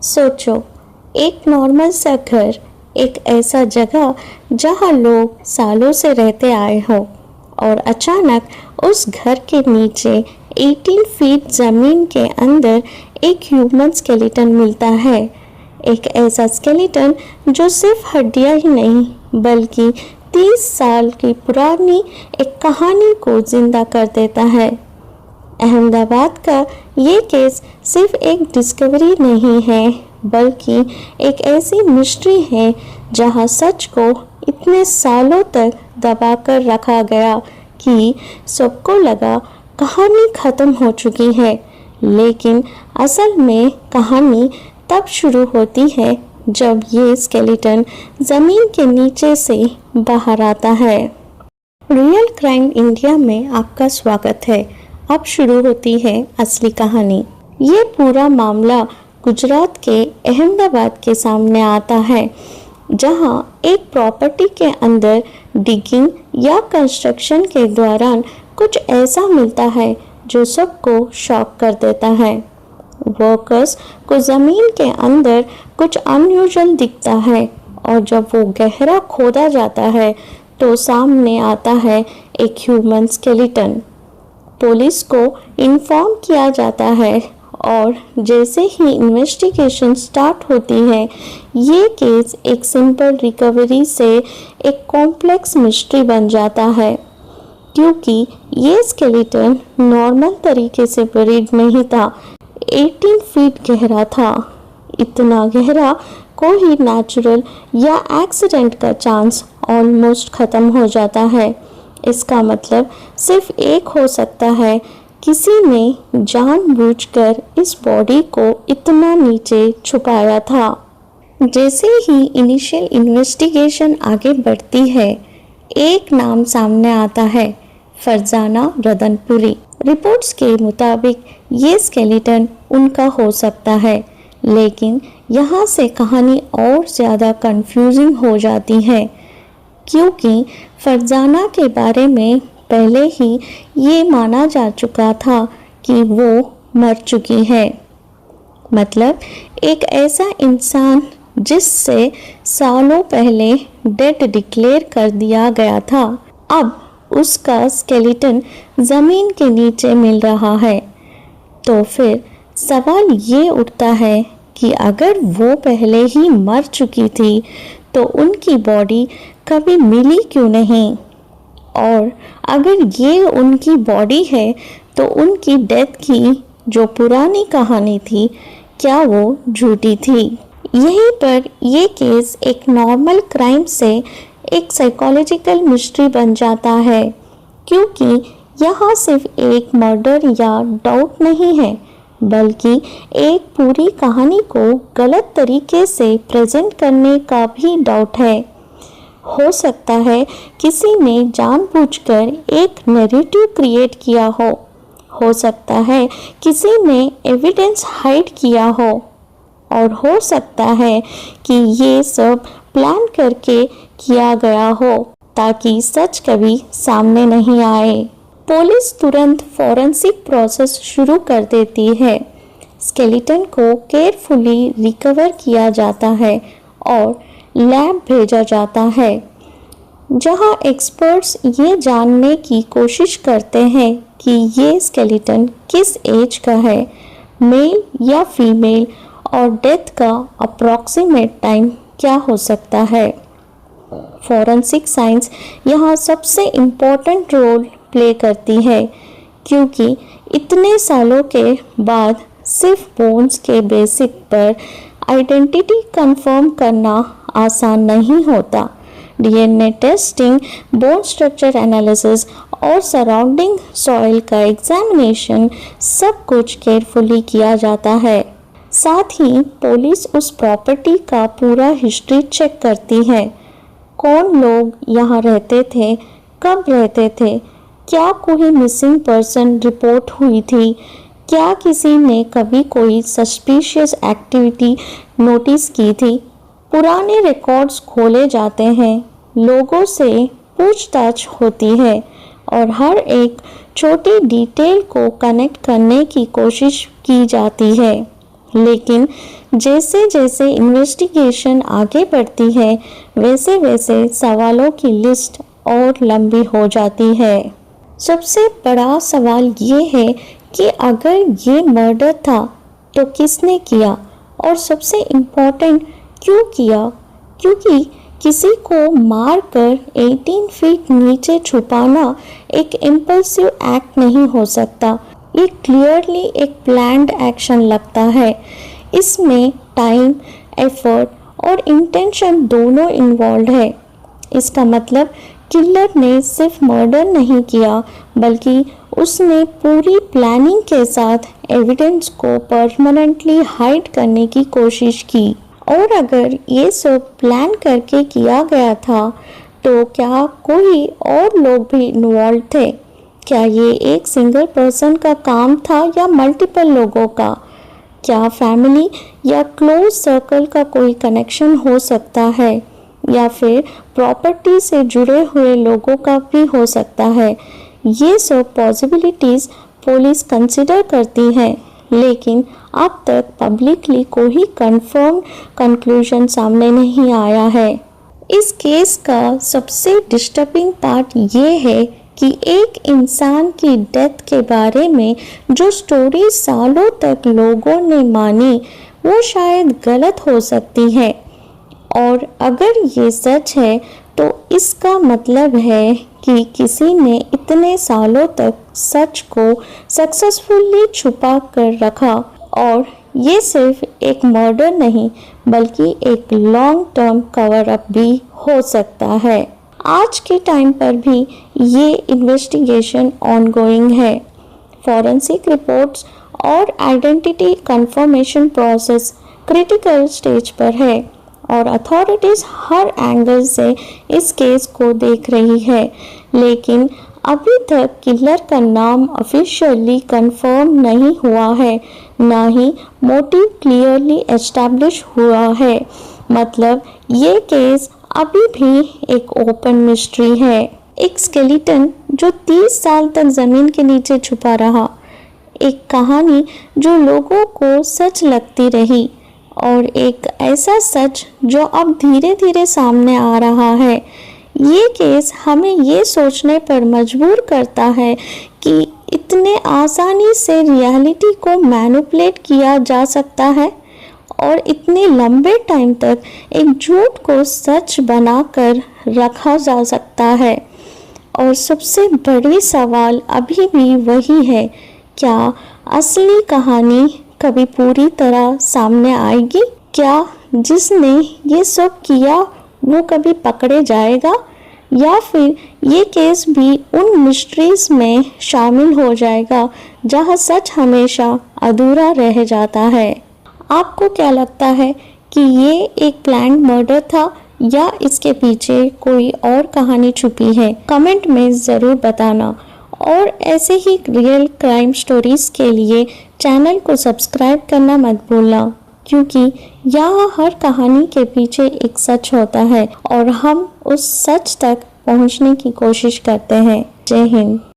सोचो, एक नॉर्मल सा घर, एक ऐसा जगह जहाँ लोग सालों से रहते आए हो, और अचानक उस घर के नीचे 18 फीट ज़मीन के अंदर एक ह्यूमन स्केलेटन मिलता है। एक ऐसा स्केलेटन जो सिर्फ हड्डियां ही नहीं बल्कि 30 साल की पुरानी एक कहानी को जिंदा कर देता है। अहमदाबाद का ये केस सिर्फ एक डिस्कवरी नहीं है बल्कि एक ऐसी मिस्ट्री है जहां सच को इतने सालों तक दबाकर रखा गया कि सबको लगा कहानी ख़त्म हो चुकी है, लेकिन असल में कहानी तब शुरू होती है जब ये स्केलेटन ज़मीन के नीचे से बाहर आता है। रियल क्राइम इंडिया में आपका स्वागत है। अब शुरू होती है असली कहानी। ये पूरा मामला गुजरात के अहमदाबाद के सामने आता है, जहां एक प्रॉपर्टी के अंदर डिगिंग या कंस्ट्रक्शन के दौरान कुछ ऐसा मिलता है जो सबको शॉक कर देता है। वर्कर्स को ज़मीन के अंदर कुछ अनयूजुअल दिखता है और जब वो गहरा खोदा जाता है तो सामने आता है एक ह्यूमन स्केलेटन। पुलिस को इन्फॉर्म किया जाता है और जैसे ही इन्वेस्टिगेशन स्टार्ट होती है, ये केस एक सिंपल रिकवरी से एक कॉम्प्लेक्स मिस्ट्री बन जाता है, क्योंकि ये स्केलेटन नॉर्मल तरीके से बरीड नहीं था, 18 फीट गहरा था। इतना गहरा कोई नेचुरल या एक्सीडेंट का चांस ऑलमोस्ट ख़त्म हो जाता है। इसका मतलब सिर्फ एक हो सकता है, किसी ने जानबूझकर इस बॉडी को इतना नीचे छुपाया था। जैसे ही इनिशियल इन्वेस्टिगेशन आगे बढ़ती है, एक नाम सामने आता है, फरजाना रतनपुरी। रिपोर्ट्स के मुताबिक ये स्केलेटन उनका हो सकता है, लेकिन यहाँ से कहानी और ज़्यादा कंफ्यूजिंग हो जाती है, क्योंकि फरजाना के बारे में पहले ही ये माना जा चुका था कि वो मर चुकी है। मतलब एक ऐसा इंसान जिससे सालों पहले डेड डिक्लेयर कर दिया गया था, अब उसका स्केलेटन ज़मीन के नीचे मिल रहा है। तो फिर सवाल ये उठता है कि अगर वो पहले ही मर चुकी थी तो उनकी बॉडी कभी मिली क्यों नहीं? और अगर ये उनकी बॉडी है तो उनकी डेथ की जो पुरानी कहानी थी, क्या वो झूठी थी? यहीं पर ये केस एक नॉर्मल क्राइम से एक साइकोलॉजिकल मिस्ट्री बन जाता है, क्योंकि यहाँ सिर्फ एक मर्डर या डाउट नहीं है, बल्कि एक पूरी कहानी को गलत तरीके से प्रेजेंट करने का भी डाउट है। हो सकता है किसी ने जानबूझकर एक नैरेटिव क्रिएट किया हो सकता है किसी ने एविडेंस हाइड किया हो, और हो सकता है कि ये सब प्लान करके किया गया हो ताकि सच कभी सामने नहीं आए। पुलिस तुरंत फॉरेंसिक प्रोसेस शुरू कर देती है। स्केलेटन को केयरफुली रिकवर किया जाता है और लैब भेजा जाता है, जहां एक्सपर्ट्स ये जानने की कोशिश करते हैं कि ये स्केलेटन किस एज का है, मेल या फीमेल, और डेथ का अप्रॉक्सीमेट टाइम क्या हो सकता है। फॉरेंसिक साइंस यहाँ सबसे इम्पोर्टेंट रोल प्ले करती है, क्योंकि इतने सालों के बाद सिर्फ बोन्स के बेसिक पर आइडेंटिटी कंफर्म करना आसान नहीं होता। DNA testing, bone structure analysis और सराउंडिंग सॉइल का एग्जामिनेशन सब कुछ केयरफुली किया जाता है। साथ ही पुलिस उस प्रॉपर्टी का पूरा हिस्ट्री चेक करती है। कौन लोग यहाँ रहते थे, कब रहते थे, क्या कोई मिसिंग पर्सन रिपोर्ट हुई थी, क्या किसी ने कभी कोई सस्पिशियस एक्टिविटी नोटिस की थी। पुराने रिकॉर्ड्स खोले जाते हैं, लोगों से पूछताछ होती है और हर एक छोटी डिटेल को कनेक्ट करने की कोशिश की जाती है। लेकिन जैसे जैसे इन्वेस्टिगेशन आगे बढ़ती है वैसे वैसे सवालों की लिस्ट और लंबी हो जाती है। सबसे बड़ा सवाल ये है कि अगर ये मर्डर था तो किसने किया, और सबसे इम्पोर्टेंट क्यों किया? क्योंकि किसी को मारकर 18 फीट नीचे छुपाना एक इम्पल्सिव एक्ट नहीं हो सकता। ये क्लियरली एक प्लान्ड एक्शन लगता है। इसमें टाइम, एफर्ट और इंटेंशन दोनों इन्वॉल्व है। इसका मतलब किलर ने सिर्फ मर्डर नहीं किया, बल्कि उसने पूरी प्लानिंग के साथ एविडेंस को परमानेंटली हाइड करने की कोशिश की। और अगर ये सब प्लान करके किया गया था तो क्या कोई और लोग भी इन्वॉल्व थे? क्या ये एक सिंगल पर्सन का काम था या मल्टीपल लोगों का? क्या फैमिली या क्लोज सर्कल का कोई कनेक्शन हो सकता है, या फिर प्रॉपर्टी से जुड़े हुए लोगों का भी हो सकता है? ये सब पॉसिबिलिटीज़ पुलिस कंसिडर करती है, लेकिन अब तक पब्लिकली कोई कंफर्म कंक्लूजन सामने नहीं आया है। इस केस का सबसे डिस्टर्बिंग पार्ट ये है कि एक इंसान की डेथ के बारे में जो स्टोरी सालों तक लोगों ने मानी वो शायद गलत हो सकती है, और अगर ये सच है तो इसका मतलब है कि किसी ने इतने सालों तक सच को सक्सेसफुली छुपा कर रखा, और ये सिर्फ एक मर्डर नहीं बल्कि एक लॉन्ग टर्म कवर अप भी हो सकता है। आज के टाइम पर भी ये इन्वेस्टिगेशन ऑनगोइंग है। फॉरेंसिक रिपोर्ट्स और identity confirmation process critical stage पर है, और अथॉरिटीज़ हर एंगल से इस केस को देख रही है, लेकिन अभी तक किलर का नाम ऑफिशियली कंफर्म नहीं हुआ है, ना ही मोटिव क्लियरली एस्टैब्लिश हुआ है। मतलब ये केस अभी भी एक ओपन मिस्ट्री है। एक स्केलेटन जो 30 साल तक ज़मीन के नीचे छुपा रहा, एक कहानी जो लोगों को सच लगती रही, और एक ऐसा सच जो अब धीरे धीरे सामने आ रहा है। ये केस हमें ये सोचने पर मजबूर करता है कि इतने आसानी से रियलिटी को मैनिपुलेट किया जा सकता है, और इतने लंबे टाइम तक एक झूठ को सच बनाकर रखा जा सकता है। और सबसे बड़ी सवाल अभी भी वही है, क्या असली कहानी कभी पूरी तरह सामने आएगी? क्या जिसने ये सब किया वो कभी पकड़े जाएगा, या फिर ये केस भी उन मिस्ट्रीज में शामिल हो जाएगा जहां सच हमेशा अधूरा रह जाता है? आपको क्या लगता है कि ये एक प्लान्ड मर्डर था या इसके पीछे कोई और कहानी छुपी है? कमेंट में ज़रूर बताना, और ऐसे ही रियल क्राइम स्टोरीज के लिए चैनल को सब्सक्राइब करना मत भूलना, क्योंकि यहाँ हर कहानी के पीछे एक सच होता है और हम उस सच तक पहुँचने की कोशिश करते हैं। जय हिंद।